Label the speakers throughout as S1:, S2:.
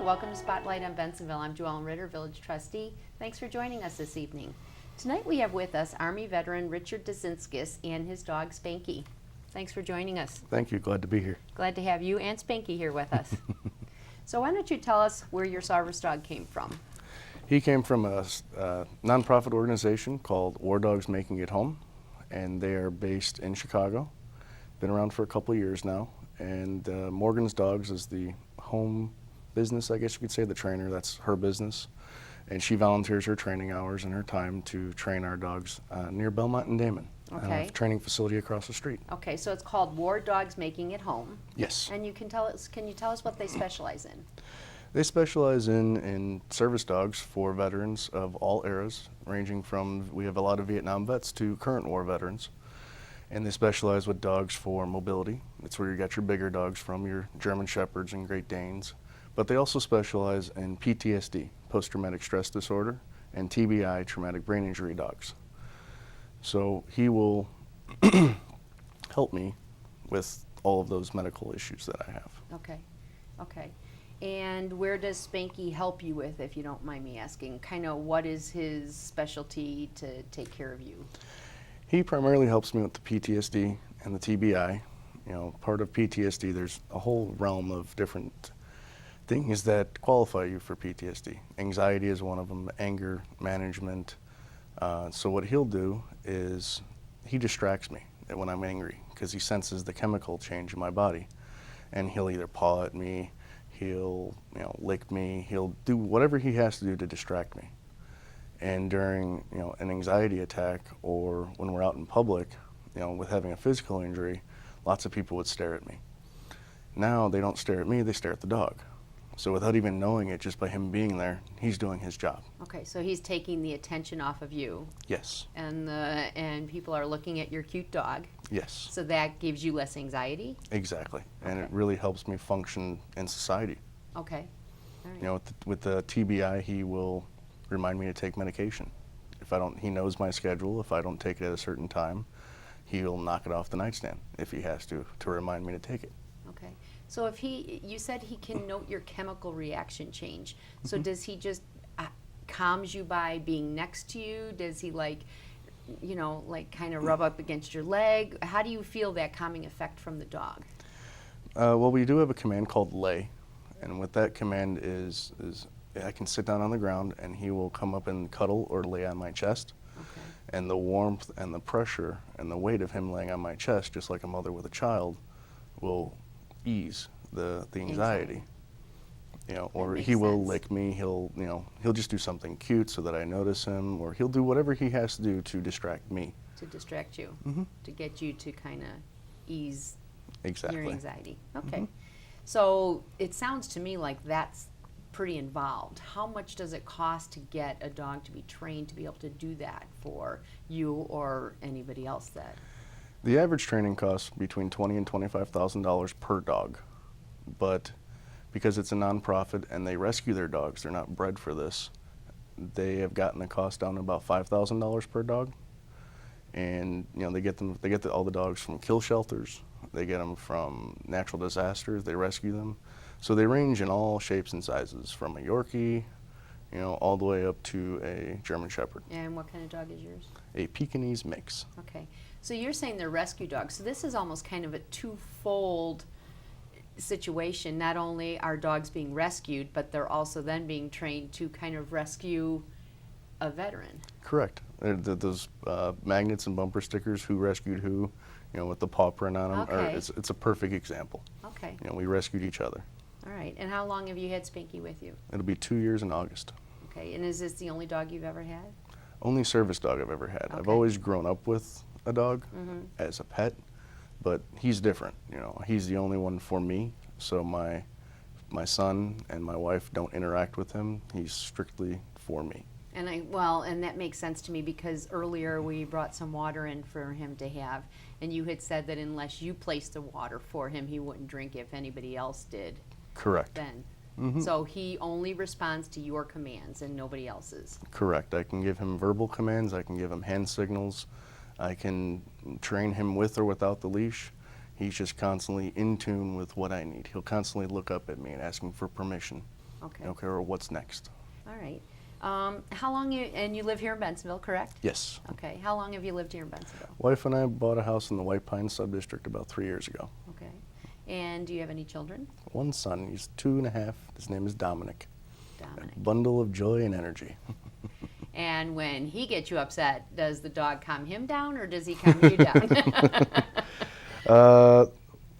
S1: Welcome to Spotlight on Bensenville. I'm Joellen Ritter, Village Trustee. Thanks for joining us this evening. Tonight we have with us Army veteran Richard Duzinskas and his dog Spanky. Thanks for joining us.
S2: Thank you. Glad to be here.
S1: Glad to have you and Spanky here with us. So why don't you tell us where your service dog came from?
S2: He came from a nonprofit organization called War Dogs Making It Home, and they are based in Chicago. Been around for a couple of years now, and Morgan's Dogs is the home business, I guess you could say, the trainer. That's her business, and she volunteers her training hours and her time to train our dogs near Belmont and Damon.
S1: Okay.
S2: Training facility across the street.
S1: Okay, so it's called War Dogs Making It Home.
S2: Yes.
S1: And can you tell us what they specialize in?
S2: They specialize in service dogs for veterans of all eras, ranging from, we have a lot of Vietnam vets to current war veterans. And they specialize with dogs for mobility. That's where you got your bigger dogs from, your German Shepherds and Great Danes. But they also specialize in PTSD, post-traumatic stress disorder, and TBI, traumatic brain injury dogs. So he will help me with all of those medical issues that I have.
S1: Okay, okay. And where does Spanky help you with, if you don't mind me asking? Kind of what is his specialty to take care of you?
S2: He primarily helps me with the PTSD and the TBI. You know, part of PTSD, there's a whole realm of different things that qualify you for PTSD. Anxiety is one of them, anger management. So what he'll do is he distracts me when I'm angry because he senses the chemical change in my body, and he'll either paw at me, he'll lick me, he'll do whatever he has to do to distract me. And during an anxiety attack or when we're out in public, with having a physical injury, lots of people would stare at me. Now they don't stare at me, they stare at the dog. So without even knowing it, just by him being there, he's doing his job. Okay,
S1: so he's taking the attention off of you.
S2: Yes.
S1: And people are looking at your cute dog.
S2: Yes.
S1: So that gives you less anxiety?
S2: Exactly.
S1: Okay.
S2: And it really helps me function in society.
S1: Okay. All right.
S2: With the TBI, he will remind me to take medication. He knows my schedule. If I don't take it at a certain time, he'll knock it off the nightstand if he has to remind me to take it.
S1: Okay. So you said he can note your chemical reaction change. So
S2: Mm-hmm.
S1: does he just calms you by being next to you? Does he kind of rub up against your leg? How do you feel that calming effect from the dog?
S2: Well, we do have a command called lay, and what that command is I can sit down on the ground and he will come up and cuddle or lay on my chest.
S1: Okay.
S2: And the warmth and the pressure and the weight of him laying on my chest, just like a mother with a child, will ease the anxiety. Or he will lick me. He'll just do something cute so that I notice him, or he'll do whatever he has to do to distract me.
S1: To distract you,
S2: Mm-hmm.
S1: to get you to kind of ease
S2: Exactly.
S1: your anxiety. Okay.
S2: Mm-hmm.
S1: So it sounds to me like that's pretty involved. How much does it cost to get a dog to be trained to be able to do that for you or anybody else that?
S2: The average training costs between $20,000 and $25,000 per dog, but because it's a nonprofit and they rescue their dogs, they're not bred for this, they have gotten the cost down to about $5,000 per dog. And they get all the dogs from kill shelters, they get them from natural disasters, they rescue them. So they range in all shapes and sizes, from a Yorkie, all the way up to a German Shepherd.
S1: And what kind of dog is yours?
S2: A Pekingese mix.
S1: Okay. So you're saying they're rescue dogs. So this is almost kind of a twofold situation. Not only are dogs being rescued, but they're also then being trained to kind of rescue a veteran.
S2: Correct. Those magnets and bumper stickers, who rescued who, with the paw print on them.
S1: Okay.
S2: It's a perfect example.
S1: Okay.
S2: We rescued each other.
S1: All right. And how long have you had Spanky with you?
S2: It'll be 2 years in August.
S1: Okay. And is this the only dog you've ever had?
S2: Only service dog I've ever had.
S1: Okay.
S2: I've always grown up with a dog as a pet, but he's different. He's the only one for me. So my son and my wife don't interact with him. He's strictly for me.
S1: And that makes sense to me, because earlier we brought some water in for him to have, and you had said that unless you placed the water for him, he wouldn't drink if anybody else did.
S2: Correct.
S1: Then.
S2: Mm-hmm.
S1: So he only responds to your commands and nobody else's.
S2: Correct. I can give him verbal commands, I can give him hand signals, I can train him with or without the leash. He's just constantly in tune with what I need. He'll constantly look up at me and asking for permission.
S1: Okay.
S2: Okay, or what's next.
S1: All right. How long and you live here in Bensenville, correct?
S2: Yes.
S1: Okay. How long have you lived here in Bensenville?
S2: Wife and I bought a house in the White Pine subdistrict about 3 years ago.
S1: Okay. And do you have any children?
S2: One son, he's 2.5. His name is Dominic.
S1: Dominic.
S2: A bundle of joy and energy.
S1: And when he gets you upset, does the dog calm him down or does he calm you down?
S2: A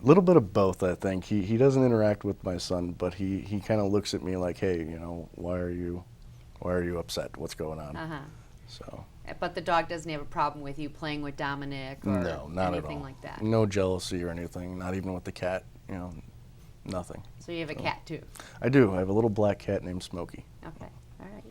S2: little bit of both, I think. He doesn't interact with my son, but he kind of looks at me like, hey, you know, why are you upset? What's going on?
S1: Uh-huh.
S2: So.
S1: But the dog doesn't have a problem with you playing with Dominic or
S2: No, not at
S1: anything
S2: all.
S1: like that?
S2: No jealousy or anything, not even with the cat, you know, nothing.
S1: So you have a cat too?
S2: I do. I have a little black cat named Smokey.
S1: Okay, all right.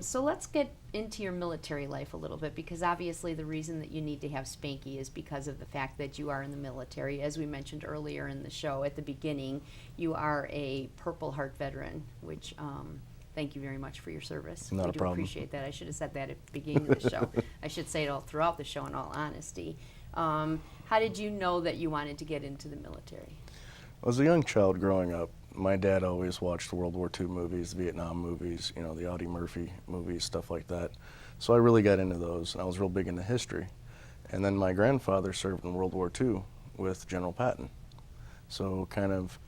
S1: So let's get into your military life a little bit, because obviously the reason that you need to have Spanky is because of the fact that you are in the military. As we mentioned earlier in the show at the beginning, you are a Purple Heart veteran, which thank you very much for your service.
S2: Not
S1: we
S2: a
S1: do
S2: problem.
S1: appreciate that. I should have said that at the beginning of the show. I should say it all throughout the show, in all honesty. How did you know that you wanted to get into the military?
S2: As a young child growing up, my dad always watched World War II movies, Vietnam movies, you know, the Audie Murphy movies, stuff like that. So I really got into those, and I was real big into history. And then my grandfather served in World War II with General Patton. So kind of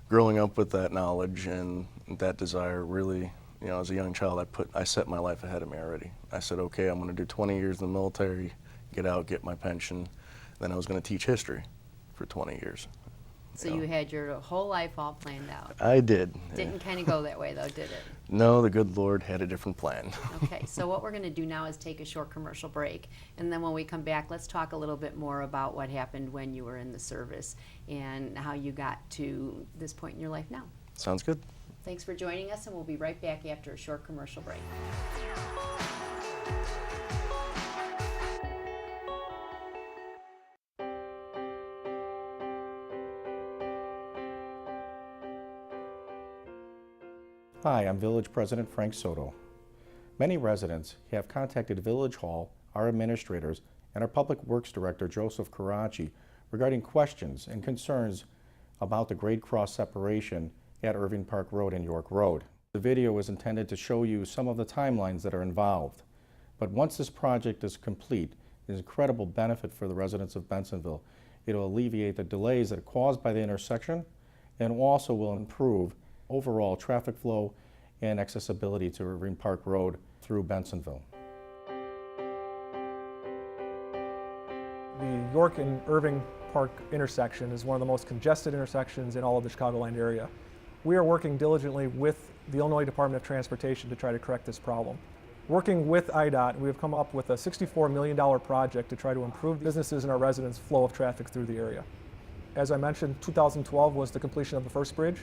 S2: growing up with that knowledge and that desire, really, you know, as a young child, I set my life ahead of me already. I said, okay, I'm going to do 20 years in the military, get out, get my pension. Then I was going to teach history for 20 years.
S1: So you had your whole life all planned out.
S2: I did.
S1: Didn't kind of go that way, though, did it?
S2: No, the good Lord had a different plan.
S1: Okay, so what we're going to do now is take a short commercial break. And then when we come back, let's talk a little bit more about what happened when you were in the service and how you got to this point in your life now.
S2: Sounds good.
S1: Thanks for joining us, and we'll be right back after a short commercial break.
S3: Hi, I'm Village President Frank Soto. Many residents have contacted Village Hall, our administrators, and our Public Works Director, Joseph Karachi, regarding questions and concerns about the grade cross separation at Irving Park Road and York Road. The video is intended to show you some of the timelines that are involved. But once this project is complete, it is incredible benefit for the residents of Bensenville. It will alleviate the delays that are caused by the intersection, and also will improve overall traffic flow and accessibility to Irving Park Road through Bensenville.
S4: The York and Irving Park intersection is one of the most congested intersections in all of the Chicagoland area. We are working diligently with the Illinois Department of Transportation to try to correct this problem. Working with IDOT, we have come up with a $64 million project to try to improve businesses and our residents' flow of traffic through the area. As I mentioned, 2012 was the completion of the first bridge.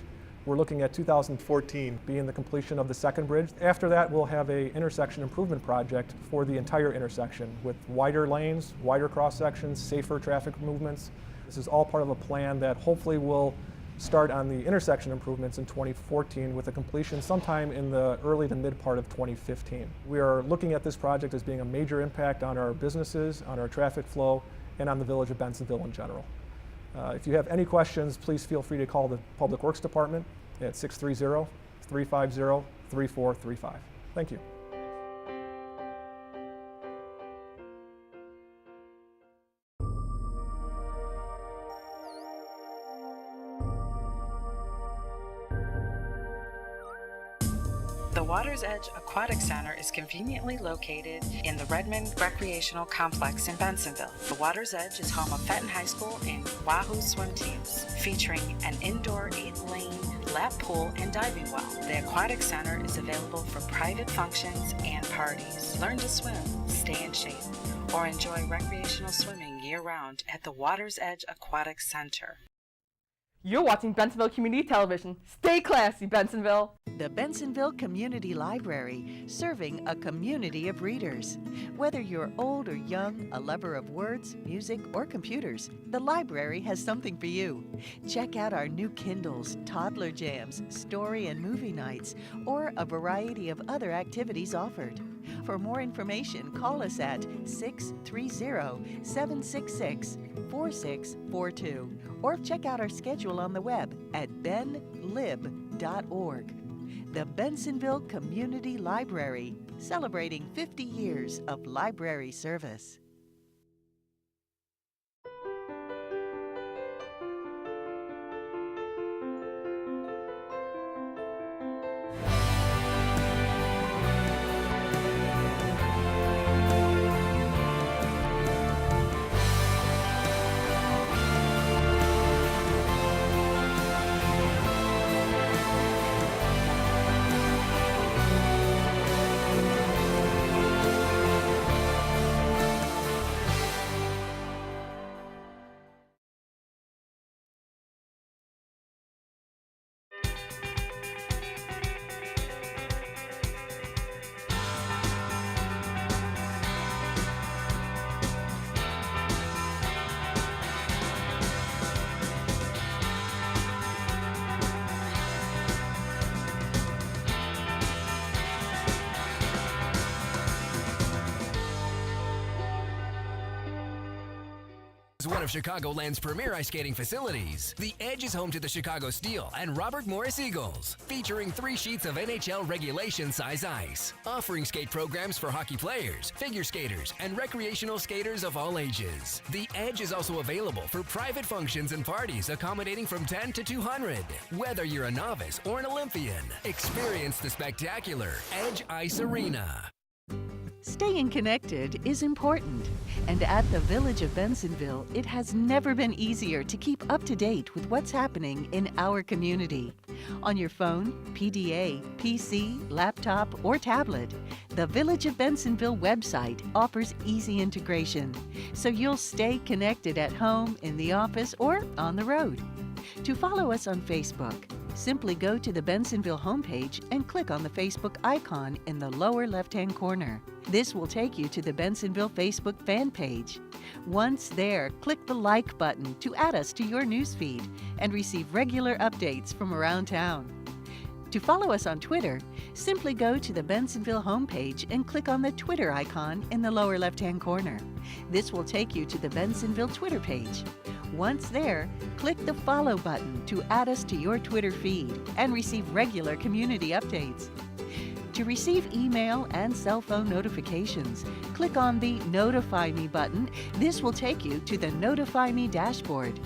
S4: We're looking at 2014 being the completion of the second bridge. After that, we'll have an intersection improvement project for the entire intersection with wider lanes, wider cross sections, safer traffic movements. This is all part of a plan that hopefully will start on the intersection improvements in 2014 with a completion sometime in the early to mid part of 2015. We are looking at this project as being a major impact on our businesses, on our traffic flow, and on the village of Bensenville in general. If you have any questions, please feel free to call the Public Works Department at 630-350-3435. Thank you.
S5: The Water's Edge Aquatic Center is conveniently located in the Redmond Recreational Complex in Bensenville. The Water's Edge is home of Fenton High School and Wahoo swim teams, featuring an indoor 8-lane lap pool and diving well. The Aquatic Center is available for private functions and parties. Learn to swim, stay in shape, or enjoy recreational swimming year-round at the Water's Edge Aquatic Center.
S6: You're watching Bensenville Community Television. Stay classy, Bensenville.
S7: The Bensenville Community Library, serving a community of readers. Whether you're old or young, a lover of words, music, or computers, the library has something for you. Check out our new Kindles, toddler jams, story and movie nights, or a variety of other activities offered. For more information, call us at 630-766-4642 or check out our schedule on the web at benlib.org. bensenville.org. The Bensenville Community Library, celebrating 50 years of library service.
S8: As one of Chicagoland's premier ice skating facilities, The Edge is home to the Chicago Steel and Robert Morris Eagles, featuring 3 sheets of NHL regulation size ice, offering skate programs for hockey players, figure skaters, and recreational skaters of all ages. The Edge is also available for private functions and parties accommodating from 10 to 200. Whether you're a novice or an Olympian, experience the spectacular Edge Ice Arena.
S7: Staying connected is important, and at the Village of Bensenville, it has never been easier to keep up to date with what's happening in our community. On your phone, PDA, PC, laptop, or tablet, the Village of Bensenville website offers easy integration, so you'll stay connected at home, in the office, or on the road. To follow us on Facebook, simply go to the Bensenville homepage and click on the Facebook icon in the lower left-hand corner. This will take you to the Bensenville Facebook fan page. Once there, click the like button to add us to your newsfeed and receive regular updates from around town. To follow us on Twitter, simply go to the Bensenville homepage and click on the Twitter icon in the lower left-hand corner. This will take you to the Bensenville Twitter page. Once there, click the follow button to add us to your Twitter feed and receive regular community updates. To receive email and cell phone notifications, click on the Notify Me button. This will take you to the Notify Me dashboard.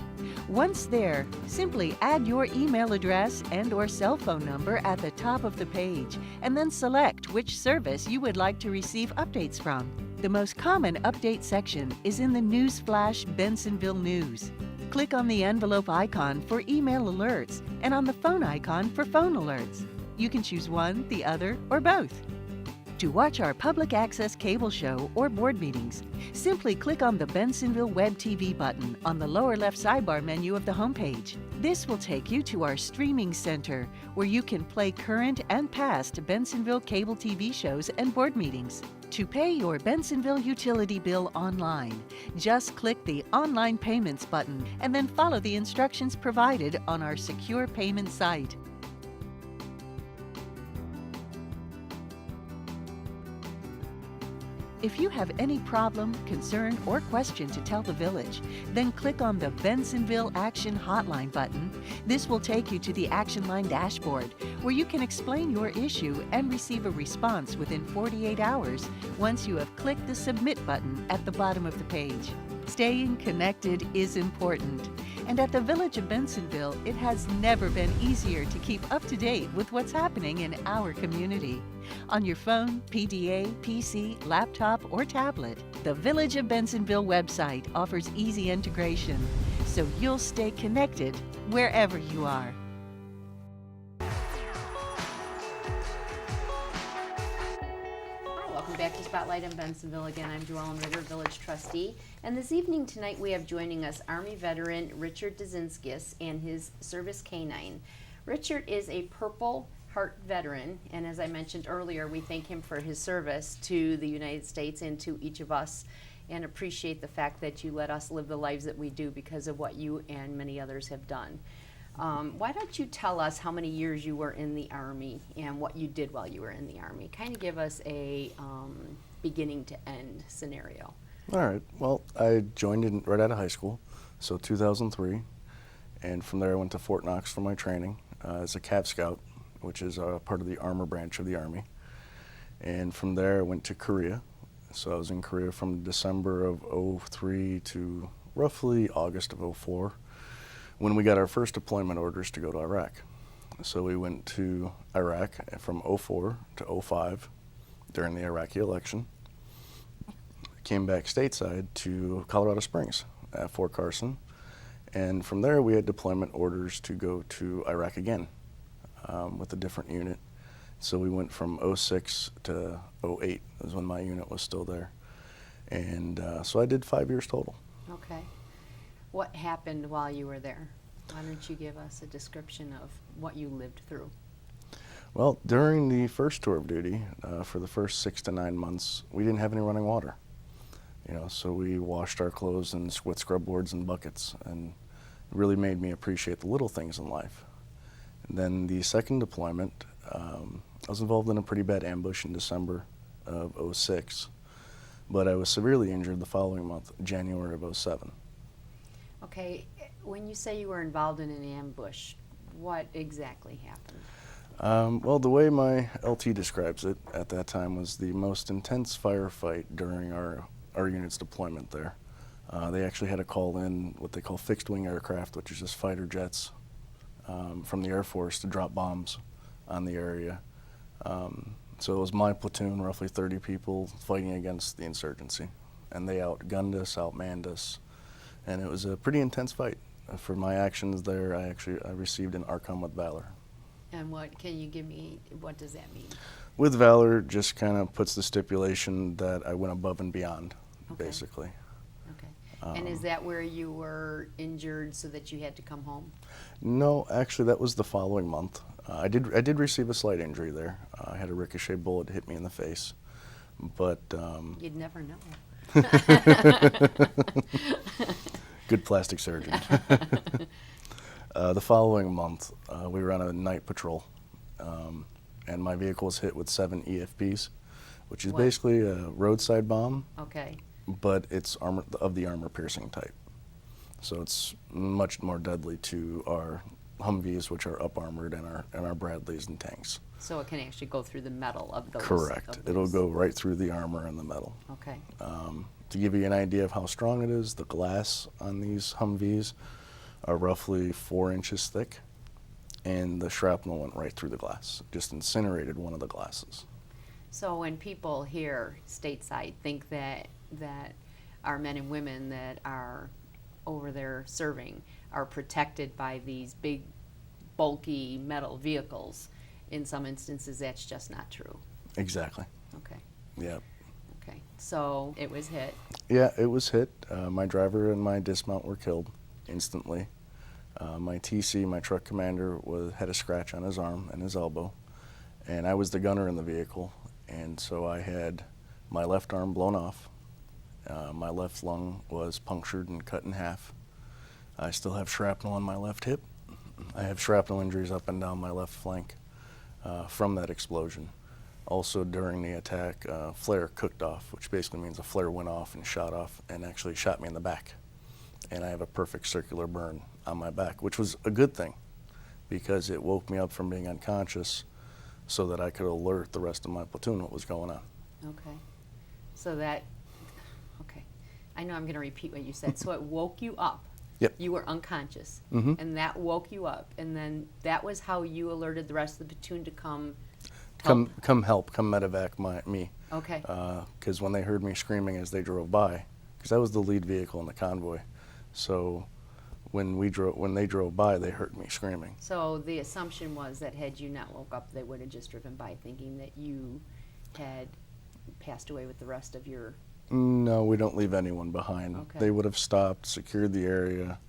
S7: Once there, simply add your email address and/or cell phone number at the top of the page, and then select which service you would like to receive updates from. The most common update section is in the Newsflash Bensenville News. Click on the envelope icon for email alerts and on the phone icon for phone alerts. You can choose one, the other, or both. To watch our public access cable show or board meetings, simply click on the Bensenville Web TV button on the lower left sidebar menu of the homepage. This will take you to our streaming center, where you can play current and past Bensenville cable TV shows and board meetings. To pay your Bensenville utility bill online, just click the Online Payments button and then follow the instructions provided on our secure payment site. If you have any problem, concern, or question to tell the village, then click on the Bensenville Action Hotline button. This will take you to the Action Line dashboard, where you can explain your issue and receive a response within 48 hours once you have clicked the Submit button at the bottom of the page. Staying connected is important, and at the Village of Bensenville, it has never been easier to keep up to date with what's happening in our community. On your phone, PDA, PC, laptop, or tablet, the Village of Bensenville website offers easy integration, so you'll stay connected wherever you are.
S1: Welcome back to Spotlight in Bensenville. Again, I'm Joellen Ritter, Village Trustee. And this evening tonight we have joining us Army veteran Richard Duzinskas and his service canine. Richard is a Purple Heart veteran, and as I mentioned earlier, we thank him for his service to the United States and to each of us, and appreciate the fact that you let us live the lives that we do because of what you and many others have done. Why don't you tell us how many years you were in the Army and what you did while you were in the Army? Kind of give us a beginning to end scenario.
S2: All right. Well, I joined in right out of high school, so 2003. And from there I went to Fort Knox for my training. as a Cav Scout, which is part of the armor branch of the Army. And from there I went to Korea. So I was in Korea from December of '03 to roughly August of '04, when we got our first deployment orders to go to Iraq. So we went to Iraq from '04 to '05 during the Iraqi election. Came back stateside to Colorado Springs at Fort Carson. And from there we had deployment orders to go to Iraq again with a different unit. So we went from '06 to '08 is when my unit was still there. And so I did 5 years total.
S1: Okay. What happened while you were there? Why don't you give us a description of what you lived through?
S2: Well, during the first tour of duty, for the first 6 to 9 months, we didn't have any running water. So we washed our clothes with scrub boards and buckets, and it really made me appreciate the little things in life. And then the second deployment, I was involved in a pretty bad ambush in December of '06, but I was severely injured the following month, January of '07.
S1: Okay, when you say you were involved in an ambush, what exactly happened?
S2: Well, the way my LT describes it at that time was the most intense firefight during our unit's deployment there. They actually had to call in what they call fixed-wing aircraft, which is just fighter jets from the Air Force to drop bombs on the area. So it was my platoon, roughly 30 people, fighting against the insurgency. And they outgunned us, outmanned us, and it was a pretty intense fight. For my actions there, I received an Archon with Valor.
S1: And can you give me, what does that mean?
S2: With Valor, just kind of puts the stipulation that I went above and beyond, basically.
S1: Okay. And is that where you were injured so that you had to come home?
S2: No, actually, that was the following month. I did receive a slight injury there. I had a ricochet bullet hit me in the face, but
S1: you'd never know.
S2: Good plastic surgeon. The following month, we were on a night patrol, and my vehicle was hit with 7 EFPs, which is basically a roadside bomb.
S1: Okay.
S2: But it's of the armor-piercing type. So it's much more deadly to our Humvees, which are up-armored, and our Bradleys and tanks.
S1: So it can actually go through the metal of those?
S2: Correct. It'll go right through the armor and the metal.
S1: Okay.
S2: To give you an idea of how strong it is, the glass on these Humvees are roughly 4 inches thick, and the shrapnel went right through the glass, just incinerated one of the glasses.
S1: So when people here stateside think that our men and women that are over there serving are protected by these big, bulky metal vehicles, in some instances that's just not true.
S2: Exactly.
S1: Okay.
S2: Yeah.
S1: Okay. So it was hit.
S2: Yeah, it was hit. My driver and my dismount were killed instantly. My TC, my truck commander, had a scratch on his arm and his elbow, and I was the gunner in the vehicle, and so I had my left arm blown off. My left lung was punctured and cut in half. I still have shrapnel on my left hip. I have shrapnel injuries up and down my left flank from that explosion. Also during the attack, flare cooked off, which basically means a flare went off and shot off and actually shot me in the back. And I have a perfect circular burn on my back, which was a good thing because it woke me up from being unconscious so that I could alert the rest of my platoon what was going on.
S1: Okay. So okay. I know I'm going to repeat what you said. So it woke you up.
S2: Yep.
S1: You were unconscious.
S2: Mm-hmm.
S1: And that woke you up. And then that was how you alerted the rest of the platoon to come
S2: Come medevac me.
S1: Okay.
S2: Because when they heard me screaming as they drove by, because I was the lead vehicle in the convoy, so when they drove by, they heard me screaming.
S1: So the assumption was that had you not woke up, they would have just driven by thinking that you had passed away with the rest of your...
S2: No, we don't leave anyone behind.
S1: Okay.
S2: They would have stopped, secured the area.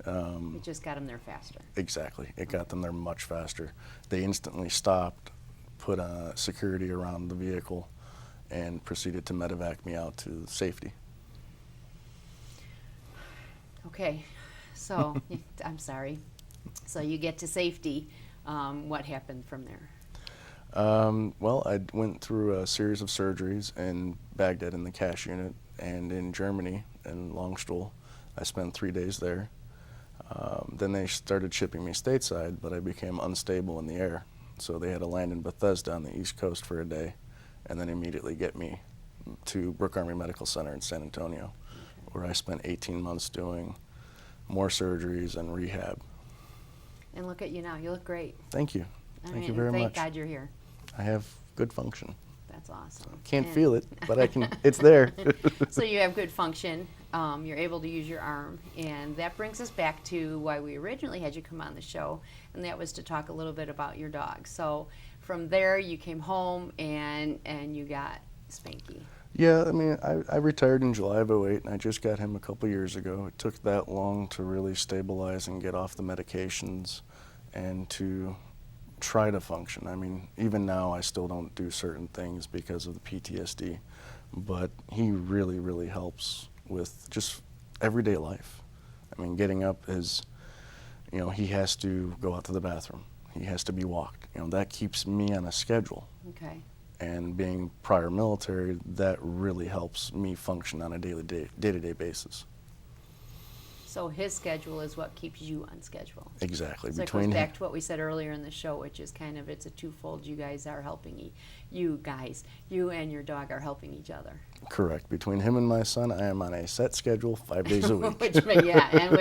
S1: It just got them there faster.
S2: Exactly. It got them there much faster. They instantly stopped, put security around the vehicle, and proceeded to medevac me out to safety.
S1: Okay, so I'm sorry. So you get to safety. What happened from there?
S2: Well, I went through a series of surgeries in Baghdad in the cash unit and in Germany in Longstuhl. I spent 3 days there. Then they started shipping me stateside, but I became unstable in the air. So they had to land in Bethesda on the East Coast for a day, and then immediately get me to Brooke Army Medical Center in San Antonio, where I spent 18 months doing more surgeries and rehab.
S1: And look at you now. You look great.
S2: Thank you.
S1: I
S2: Thank
S1: mean,
S2: you very
S1: thank
S2: much.
S1: God you're here.
S2: I have good function.
S1: That's awesome.
S2: Can't
S1: And-
S2: feel it, but I can. It's there.
S1: So you have good function. You're able to use your arm, and that brings us back to why we originally had you come on the show, and that was to talk a little bit about your dog. So from there, you came home and you got Spanky.
S2: Yeah, I mean, I retired in July of '08, and I just got him a couple years ago. It took that long to really stabilize and get off the medications and to try to function. I mean, even now I still don't do certain things because of the PTSD, but he really, really helps with just everyday life. I mean, getting up is, you know, he has to go out to the bathroom. He has to be walked. You know, that keeps me on a schedule.
S1: Okay.
S2: And being prior military, that really helps me function on a day-to-day basis.
S1: So his schedule is what keeps you on schedule.
S2: Exactly.
S1: So it goes back to what we said earlier in the show, which is kind of, it's a twofold. You guys are helping, you and your dog are helping each other.
S2: Correct. Between him and my son, I am on a set schedule 5 days a week.
S1: Which, yeah, and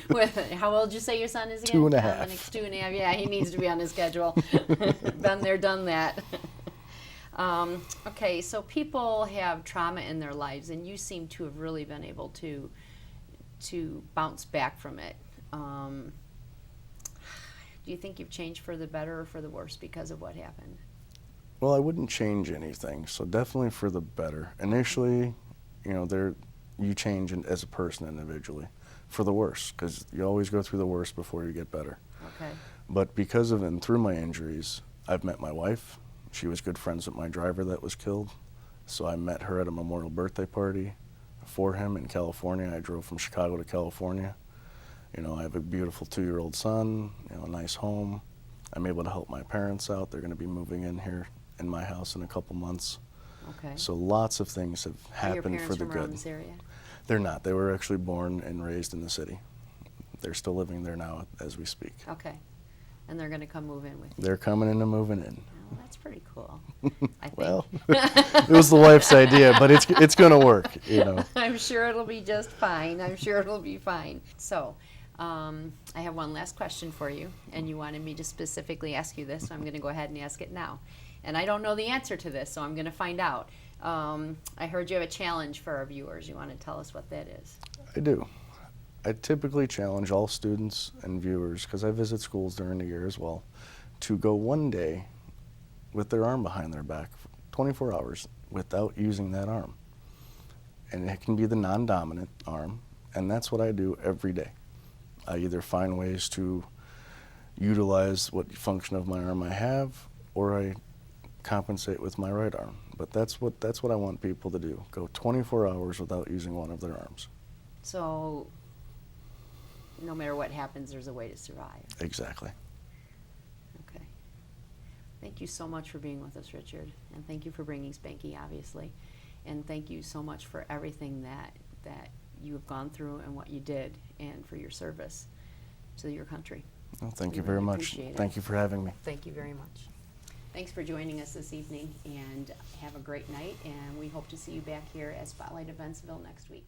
S1: with how old did you say your son is again?
S2: 2.5.
S1: Dominic's 2.5. Yeah, he needs to be on his schedule. Been there, done that. Okay, so people have trauma in their lives, and you seem to have really been able to bounce back from it. Do you think you've changed for the better or for the worse because of what happened?
S2: Well, I wouldn't change anything, so definitely for the better. Initially, you know, you change as a person individually for the worse, because you always go through the worst before you get better.
S1: Okay.
S2: But because of and through my injuries, I've met my wife. She was good friends with my driver that was killed, so I met her at a memorial birthday party for him in California. I drove from Chicago to California. You know, I have a beautiful 2-year-old son, you know, a nice home. I'm able to help my parents out. They're going to be moving in here in my house in a couple months.
S1: Okay.
S2: So lots of things have
S1: Are your
S2: happened
S1: parents
S2: for the
S1: from around
S2: good.
S1: this area?
S2: They're not. They were actually born and raised in the city. They're still living there now as we speak.
S1: Okay. And they're going to come move in with you?
S2: They're coming in and moving in.
S1: Well, that's pretty cool. I think.
S2: Well, it was the wife's idea, but it's going to work, you know.
S1: I'm sure it'll be just fine. I'm sure it'll be fine. So, I have one last question for you, and you wanted me to specifically ask you this, so I'm going to go ahead and ask it now. And I don't know the answer to this, so I'm going to find out. I heard you have a challenge for our viewers. You want to tell us what that is?
S2: I do. I typically challenge all students and viewers, because I visit schools during the year as well, to go one day with their arm behind their back for 24 hours without using that arm. And it can be the non-dominant arm, and that's what I do every day. I either find ways to utilize what function of my arm I have, or I compensate with my right arm. But that's what I want people to do. Go 24 hours without using one of their arms.
S1: So, no matter what happens, there's a way to survive.
S2: Exactly.
S1: Okay. Thank you so much for being with us, Richard. And thank you for bringing Spanky, obviously. And thank you so much for everything that you have gone through and what you did, and for your service to your country.
S2: Well, thank
S1: We
S2: you very
S1: really
S2: much.
S1: appreciate it.
S2: Thank you for having me.
S1: Thank you very much. Thanks for joining us this evening, and have a great night, and we hope to see you back here at Spotlight of Bensenville next week.